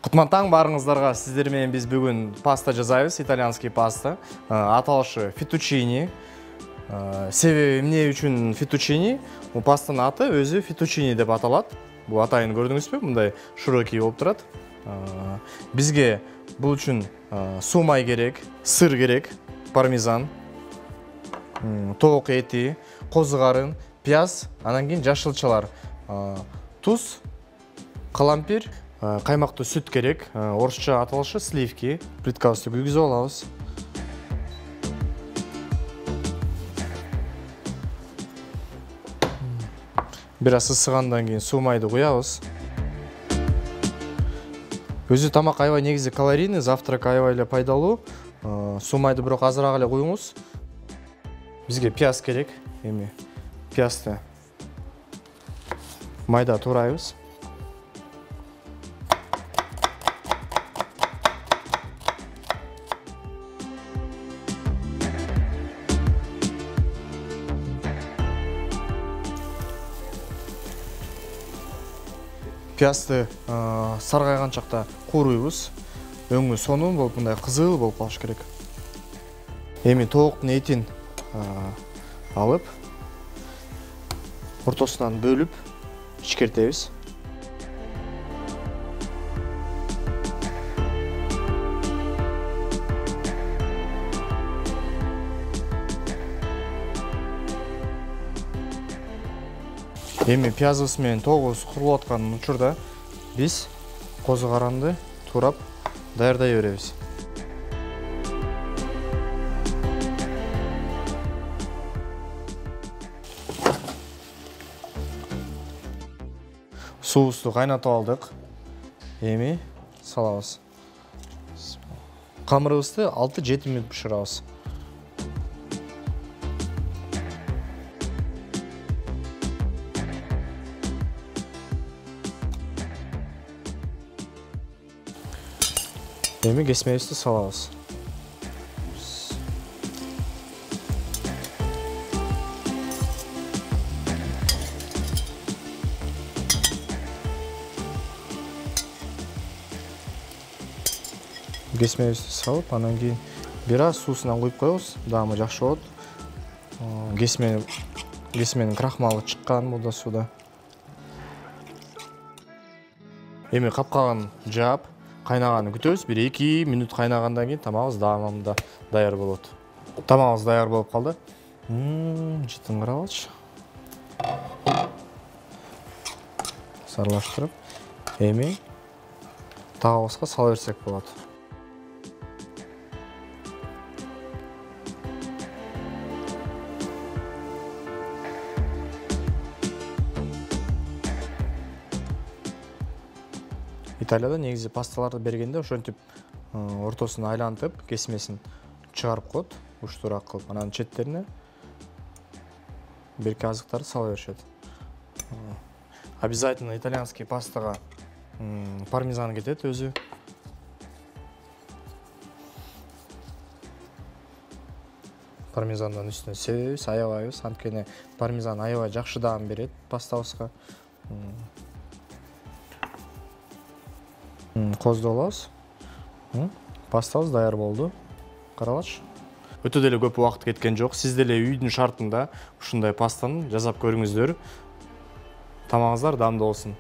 Кутман таң барыңыздарга, сиздер менен биз бүгүн паста жасайбыз, итальянский паста. Аталышы феттучини. Себеби эмне үчүн феттучини? Бул пастанын аты өзү феттучини деп аталат. Бул атайын көрдүңүзбү? Мындай широкий болуп турат. Бизге бул үчүн суу май керек, сыр керек, пармезан, тоок эти, козу карын, пияз, анан кийин жашылчалар, туз, калампир, каймактуу сүт керек. Орусча аталышы сливки. Плиткабызды күйгүзүп алабыз. Бир аз ысыгандан кийин суу майды куябыз. Өзү тамак аябай негизи калорийный, завтрак аябай эле пайдалуу. Суу майды бирок азыраак эле куюңуз. Бизге пияз керек. Эми пиязды майда туурайбыз. Пиязды саргайган чакта кууруйбуз. Өңү сонун болуп, мындай кызыл болуп калыш керек. Эми тооктун этин алып, ортосунан бөлүп ичкертебиз. Эми пиязыбыз менен тоогубуз курулуп аткан учурда биз козу каранды туурап даярдай беребиз. Суубузду кайнатып алдык. Эми салабыз. Камырыбызды 6-7 мүнөт бышырабыз. Эми кесмебизди салабыз. Кесмебизди салып, анан кийин бир аз суусунан куюп коебуз. Даамы жакшы болот. Кесменин крахмалы чыккан бул да сууда. Эми капкагын жаап, кайнаганын күтөбүз. 1-2 мүнөт кайнагандан кийин тамагыбыз даамында даяр болот. Тамагыбыз даяр болуп калды. Жытыңгырап алчы. Саралаштырып, эми тагыбызга сала берсек болот. Италияда негизи пасталарды бергенде ошентип ортосун айлантып, кесмесин чыгарып коет, учтуураак кылып, анан четтерине берки азыктарды сала беришет. Обязательно итальянский пастага пармезан кетет өзү. Пармезандан үстүнө себебиз, аябайбыз, анткени пармезан аябай жакшы даам берет пастабызга. Козду алабыз. Пастабыз даяр болду. Каралачы. Өтө деле көп убакыт кеткен жок. Сиз деле үйдүн шартында ушундай пастаны жасап көрүңүздөр. Тамагыңыздар даамдуу болсун.